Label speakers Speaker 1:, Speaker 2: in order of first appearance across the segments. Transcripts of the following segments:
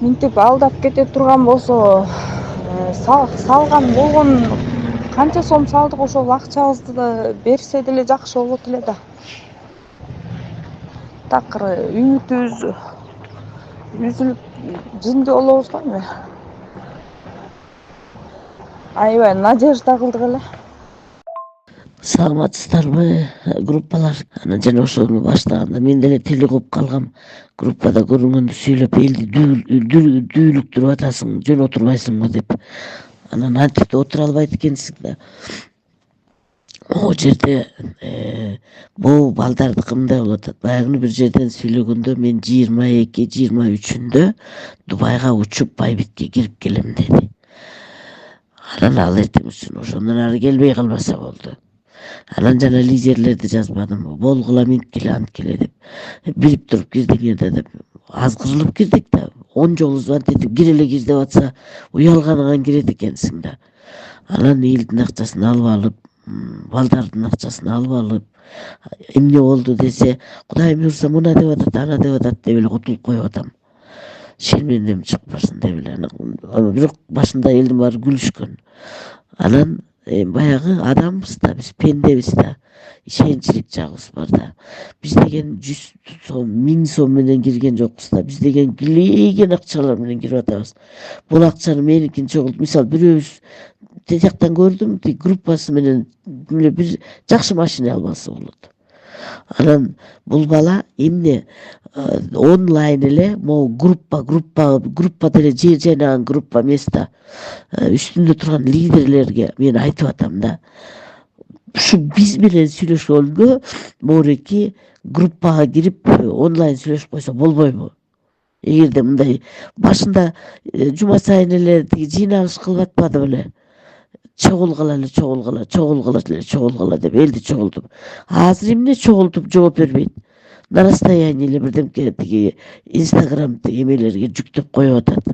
Speaker 1: Минтип алдап кете турган болсо, салган болгон канча сом салдык, ошол акчабызды да берсе деле жакшы болот эле да. Такыр үмүтүбүз үзүлүп жиндүү болобуз го эми. Аябай надежда кылдык эле.
Speaker 2: Саламатсыздарбы группалар? Жана ошону баштаганда мен деле тили кууп калгам. Группада көрүнгөндү сүйлөп элди дүүлүктүрүп атасың, жөн отурбайсыңбы деп. Анан антип да отура албайт экенсиң да. Могу жерде могу балдардыкы мындай болуп атат. Баягы бир жерден сүйлөгөндө мен 22-23-үндө Дубайга учуп Байбитке кирип келем деди. Анан ал эртең ошондон ары келбей калбаса болду. Анан жана лидерлерди жазбадымбы, болгула минткиле анткиле деп. Билип туруп кирдиңер да деп. Азгырылып кирдик да. 10 жолу звонтетип кире эле кир деп атса, уялганыңан кирет экенсиң да. Анан элдин акчасын алып алып, балдардын акчасын алып алып, эмне болду десе, Кудай буйрса мына деп атат, ана деп атат деп эле кутулуп коюп атам. Шермендем чыкпасын деп эле. Бирок башында элдин баары күлүшкөн. Анан баягы адамбыз да, биз пендебиз да, ишенчилик жагыбыз бар да. Биз деген 100 сом, 1000 сом менен кирген жокпуз да. Биз деген килейген акчалар менен кирип атабыз. Бул акчаны меникин чогултуп, мисалы бирөөбүз тияктан көрдүм, группасы менен бир жакшы машина албасы болот. Анан бул бала эмне онлайн эле могу группа деле жер жайнаган группа эмес да. Үстүндө турган лидерлерге мен айтып атам да. Ушу биз менен сүйлөшкөнгө моуреки группага кирип онлайн сүйлөшүп койсо болбойбу? Эгерде мындай башында жума сайын эле жыйналыш кылып атпады беле? Чогулгула деп элди чогултуп. Азыр эмне чогултуп жооп бербейт? На расстояние эле бирдемке Инстаграм эмелерге жүктөп коюп атат.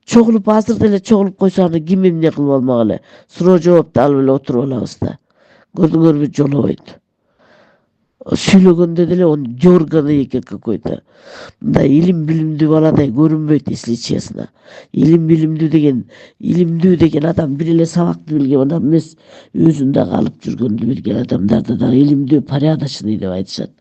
Speaker 2: Чогулуп азыр деле чогулуп койсо аны ким эмне кылып алмак эле? Суроо жоопту алып эле отуруп алабыз да. Көрдүңөрбү, жолобойт. Сүйлөгөндө деле он дёрганый экен какой-то. Мындай илим билимдүү баладай көрүнбөйт, если честно. Илим билимдүү деген адам бир эле сабакты билген адам эмес, өзүн дагы алып жүргөндү билген адамдарды дагы илимдүү, порядочный деп айтышат.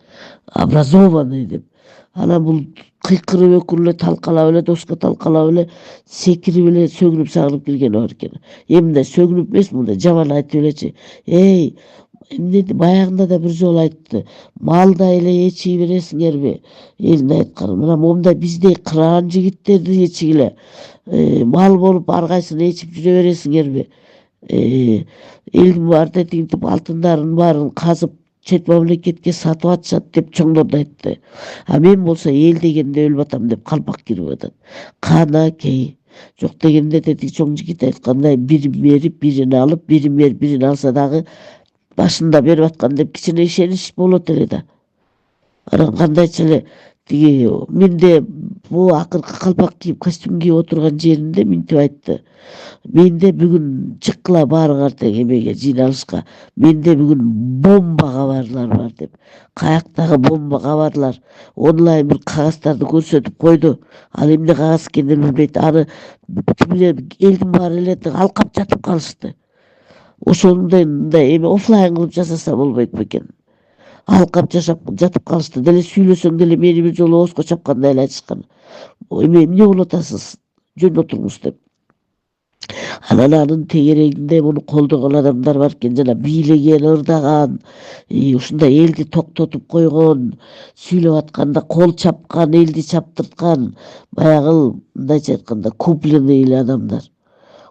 Speaker 2: Образованный деп. Анан бул кыйкырып өкүрүп эле талкалап эле, доска талкалап эле, секирип эле, сөгүнүп сагынып келген бар экен. Мындай сөгүнүп эмес, мындай жаман айтып элечи. Эмне баягында да бир жолу айтты. Малдай эле эчиги бересиңерби? Элине айткан. Мына момундай биздей кыраан жигиттерди эчигиле. Мал болуп ар кайсын эчип жүрө бересиңерби? Элдин баары тигинтип алтындарын баарын казып чет мамлекетке сатып атышат деп чоңдорду айтты. А мен болсо эл дегенде өлүп атам деп калпак кирип атат. Канакей. Жок дегенде тетиги чоң жигит айткандай, бирин берип, бирин алып, бирин берип, бирин алса дагы башында берип аткан деп кичине ишенич болот эле да. Анан кандайча эле менде бул акыркы калпак кийип, костюм кийип отурган жеринде минтип айтты. Менде бүгүн чыккыла баарыңар тең эмеге, жыйналышка. Менде бүгүн бомба кабарлар бар деп. Каяктагы бомба кабарлар? Онлайн бир кагаздарды көрсөтүп койду. Ал эмне кагаз экенин билбейт. Аны элдин баары эле алкап жатып калышты. Ошондой мындай офлайн кылып жасаса болбойт бекен. Алкап жатып калышты. Деле сүйлөсөң деле мени бир жолу ооска чапкандай эле айтышкан. Эмне болуп атасыз? Жөн отуруңуз деп. Анан анын тегерегинде муну колдогон адамдар бар экен, жана бийлеген, ырдаган, ушундай элди токтотуп койгон, сүйлөп атканда кол чапкан, элди чаптырткан, баягы мындайча айтканда купленный эле адамдар.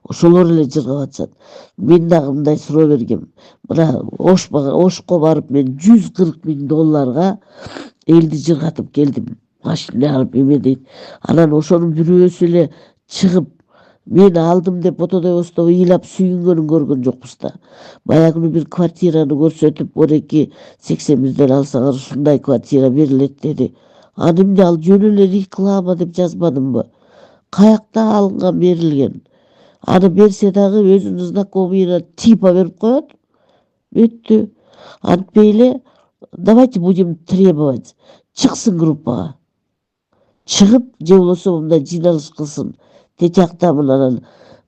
Speaker 2: Ошолор эле жыргап атышат. Мен дагы мындай суроо бергем. Мына Ошко барып мен $140,000 элди жыргатып келдим. Машина алып эме дейт. Анан ошонун бирөөсү эле чыгып мен алдым деп фотодобосту ыйлап сүйүнгөнүн көргөн жокпуз да. Баягы бир квартираны көрсөтүп, ореки 80 алсаңар ушундай квартира берилет деди. Аны эмне ал жөн эле реклама деп жазбадымбы? Каякта алынган, берилген? Аны берсе дагы өзүнүн знакомыйына типа берип коет. Бүттү. Антпей эле давайте будем требовать. Чыксын группага. чыгып же болбосо мындай жыйналыш кылсын. Тетияктамын анан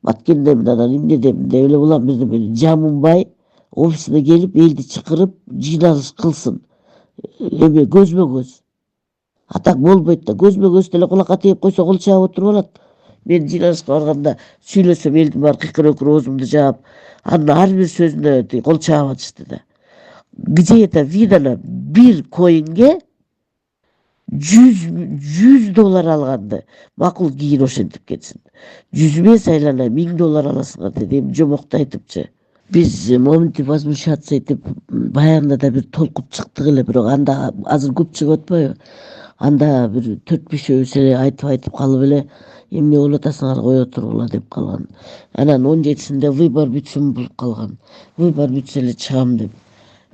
Speaker 2: Баткендемин анан эмнедемин деп эле улам бирден менен жамынбай офисине келип элди чакырып жыйналыш кылсын. Эме көзмө көз. А так болбойт да. Көзмө көз деле кулакка тиеп койсо кол чаап отуруп алат. Мен жыйналышка барганда сүйлөсөм элдин баары кыйкыр өкүр оозумду жаап, анын ар бир сөзүнө кол чаап атышты да. Где-то видано бир коинге $100 алганды. Макул кийин ошентип кетсин. 100 эмес айлана $1000 аласыңар деди. Эми жомокту айтыпчы. Биз моментти возмущаться этип баягында да бир толкуп чыктык эле, бирок анда азыр көп чыгып атпайбы? Анда бир 4-5 эле айтып калып эле эмне болуп атасыңар кое тургула деп калган. Анан 17-синде выбор бүтсүн болуп калган. Выбор бүтсө эле чыгам деп.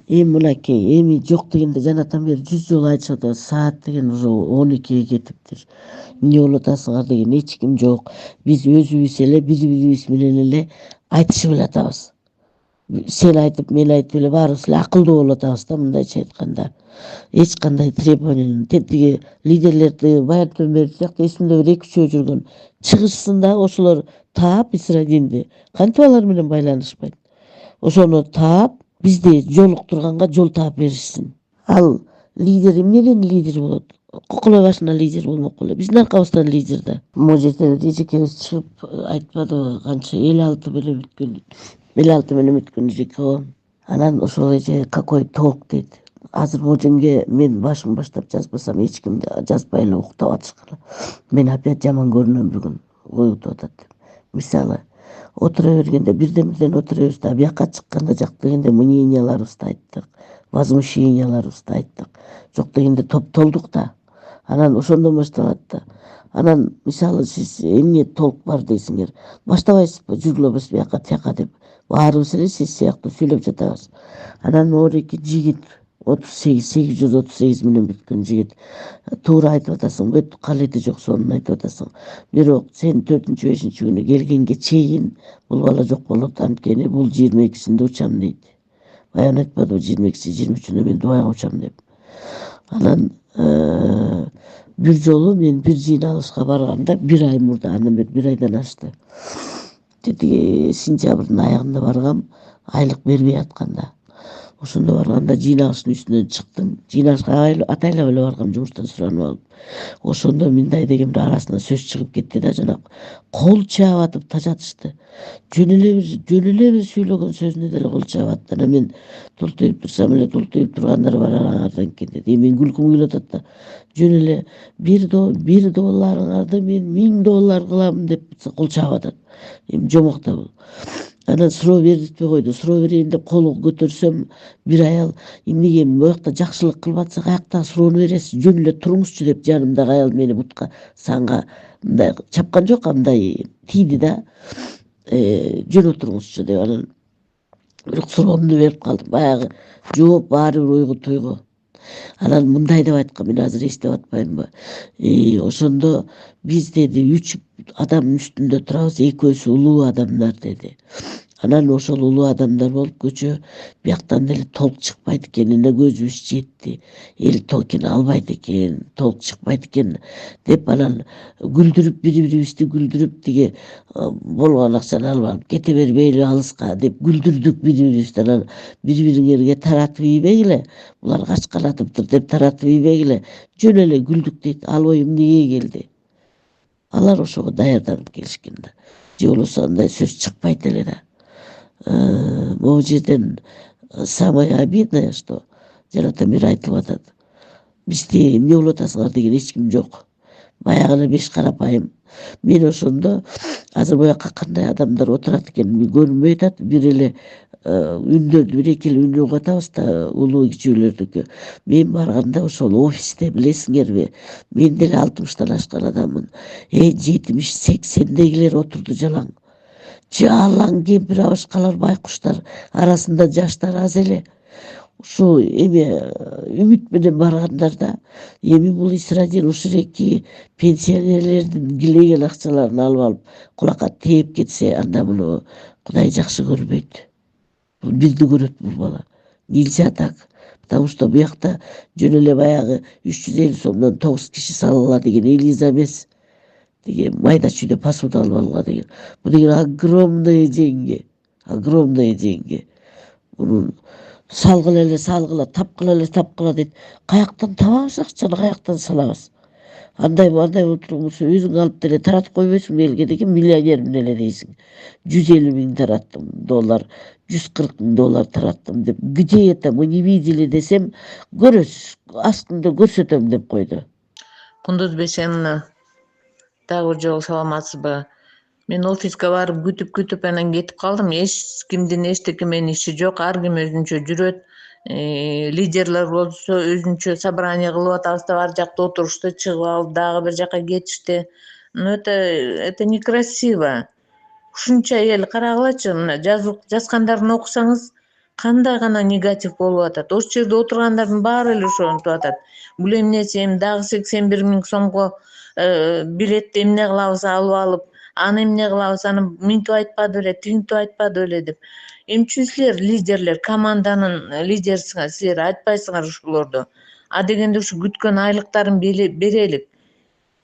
Speaker 2: Эми мынакей, эми жок дегенде жанатан бери 100 жолу айтышып атат. Саат деген уже 12ге кетиптир. Эмне болуп атасыңар деген эч ким жок. Биз өзүбүз эле бири-бирибиз менен эле айтышып эле атабыз. Сен айтып, мен айтып эле баарыбыз эле акылдуу болуп атабыз да, мындайча айтканда. Эч кандай требование, тетиги лидерлерди баягыдан бери сыяктуу эсимде бир 2-3 жүргөн. Чыгышсын да ошолор таап Исрадинди. Кантип алар менен байланышпайт? Ошону таап бизди жолуктурганга жол таап беришсин. Ал лидер эмнеден лидер болот? Коколой башына лидер болмок беле. Биздин аркабыздан лидер да. Могу жерде эжекебиз чыгып айтпадыбы, канча 56 менен бүткөн. 56 менен бүткөн эжеке. Анан ошол эже какой толк дейт. Азыр Можемге мен башым баштап жазбасам эч ким жазбай эле уктап атышкыла. Мен опять жаман көрүнөм бүгүн. Оютуп атат. Мисалы, отура бергенде бирден отура беребиз да, бияка чыкканда жак дегенде мненияларыбызды айттык, возмущенияларыбызды айттык. Жок дегенде топтолдук да. Анан ошондон башталат да. Анан мисалы сиз эмне толк бар дейсиңер. Баштабайсызбы жүргүлө биз бияка тияка деп. Баарыбыз эле сиз сыяктуу сүйлөп жатабыз. Анан могуреки жигит 838 менен бүткөн жигит. Туура айтып атасың, бөт калети жок сонун айтып атасың. Бирок сен 4-5 күнү келгенге чейин бул бала жок болот, анткени бул 22-синде учам дейт. Баягы айтпадыбы 22-си, 23-үндө мен Дубайга учам деп. Анан бир жолу мен бир жыйналышка барганда 1 ай мурда, андан бери 1 айдан ашты. Тетиги сентябрдын аягында баргам, айлык бербей атканда. Ошондо барганда жыйналыштын үстүнөн чыктым. Жыйналышка атайлап эле баргам, жумуштан суранып алып. Ошондо мындай дегенде арасынан сөз чыгып кетти да, жана кол чаап атып тажатышты. Жөн эле сүйлөгөн сөзүнө деле кол чаап атты. Анан мен тултуйуп турсам эле тултуйуп тургандар бар араңардан экен деди. Мен күлкүм келип атат да. Жөн эле $1 мен $1000 кылам деп кол чаап атат. Эми жомокто бул. Анан суроо бердитпей койду. Суроо берейин деп колу көтөрсөм, бир аял эмнеге буякта жакшылык кылып атса каяктагы суроону бересиз, жөн эле туруңузчу деп жанымдагы аял мени бутка санга мындай чапкан жок, мындай тийди да. Жөн отуруңузчу деп. Анан бирок суроомду берип калдым. Баягы жооп баары бир ойго тойго. Анан мындай деп айткан, мен азыр эстеп атпаймынбы. Ошондо биз деди 3 адамдын үстүндө турабыз, экөөсү улуу адамдар деди. Анан ошол улуу адамдар болуп көчө бияктан деле толк чыкпайт экенине көзүбүз жетти. Эл толкин албайт экен, толк чыкпайт экен деп анан күлдүрүп, бири-бирибизди күлдүрүп, тиги болгон акчаны алып алып кете бербейли алыска деп күлдүрдүк бири-бирибизди. Анан бири-бириңерге таратып ийбегиле, булар качканатыптыр деп таратып ийбегиле, жөн эле күлдүк дейт. Ал ой эмнеге келди? Алар ошого даярданып келишкен да. Же болбосо андай сөз чыкпайт эле да. Могу жерден самое обидное, что жанатан бери айтып атат. Бизде эмне болуп атасыңар деген эч ким жок. Баягы эле беш карапайым. Мен ошондо азыр буяка кандай адамдар отурат экенин көрүнбөй атат. Бир эле үндөрдү, бир-эки эле үндү угуп атабыз да, улуу кичүүлөрдүкү. Мен барганда ошол офисте билесиңерби, мен деле 60-тан ашкан адаммын. 70-80дегилер отурду жалаң. Жалаң кемпир абышкалар, байкуштар, арасында жаштар аз эле. Ушу эми үмүт менен баргандарда, эми бул Исрадин ушуреки пенсионерлердин килеген акчаларын алып алып кулакка тээп кетсе, анда муну Кудай жакшы көрбөйт. Бул бизди көрөт бул бала. Нельзя так. Потому что буякта жөн эле баягы 350 сомдон 9 киши сала алат деген Элиза эмес. Деген майда чүйдө посуда алып алууга деген. Бул деген огромные деньги. Огромные деньги. Мунун салгыла, тапкыла дейт. Каяктан табабыз акчаны, каяктан салабыз? Андай болуп турган болсо өзүң алып деле таратып койбойсуңбу элге деген миллионермин эле дейсиң. 150 миң тараттым доллар, 140 миң доллар тараттым деп. Где это? Мы не видели десем, көрөсүз. Астында көрсөтөм деп койду.
Speaker 3: Кундуз Бейшеновна, дагы бир жолу саламатсызбы? Мен офиске барып күтүп анан кетип калдым. Эч кимдин эчтеке менен иши жок. Ар ким өзүнчө жүрөт. Лидерлер болсо өзүнчө собрание кылып атабыз деп ар жакта отурушты, чыгып алып дагы бир жака кетишти. Ну это некрасиво. Ушунча эл карагылачы, мына жазгандарын окусаңыз кандай гана негатив болуп атат. Ошол жерде отургандардын баары эле ошентип атат. Бул эмнеси, эми дагы 81 миң сомго билетти эмне кылабыз алып алып, аны эмне кылабыз, аны минтип айтпады беле, тигинтип айтпады беле деп. Эмне үчүн силер лидерлер, команданын лидерисиңер, силер айтпайсыңар ушулорду? А дегенде ушу күткөн айлыктарын берелик.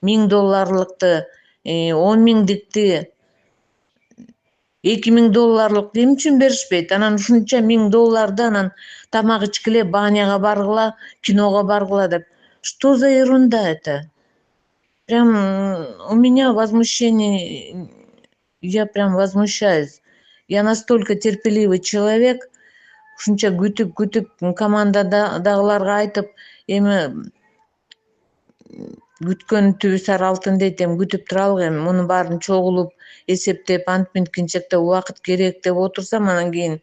Speaker 3: $1000, 10 миңдикти, 2 миң долларлыкты эмне үчүн беришпейт? Анан ушунча $1000 анан тамак ичкиле, баняга баргыла, киного баргыла деп. Что за ерунда это? Прям у меня возмущение, я прям возмущаюсь. Я настолько терпеливый человек, ушунча күтүп командадагыларга айтып, эми күткөн түбү сары алтын дейт, эми күтүп туралык, эми мунун баарын чогулуп эсептеп, антминткинчекте убакыт керек деп отурсам, анан кийин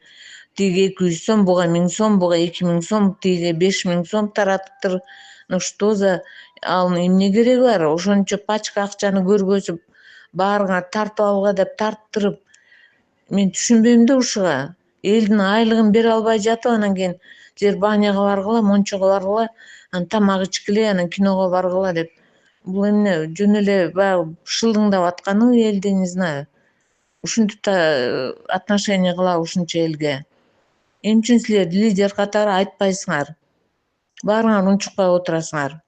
Speaker 3: тиги 200 сом, буга 1000 сом, буга 2000 сом, тиги 5000 сом таратыптыр. Ну что за, ал эмне кереги бар? Ошончо пачка акчаны көргөзүп, баарыңар тартып алууга деп тарттырып, мен түшүнбөйм да ушуга. Элдин айлыгын бере албай жатып, анан кийин силер баняга баргыла, мончого баргыла, анан тамак ичкиле, анан киного баргыла деп. Бул эмне, жөн эле баягы шылдыңдап атканыбы элди, не знаю. Ушинтип да отношение кылабы ушунча элге? Эмне үчүн силер лидер катары айтпайсыңар? Баарыңар унчукпай отурасыңар.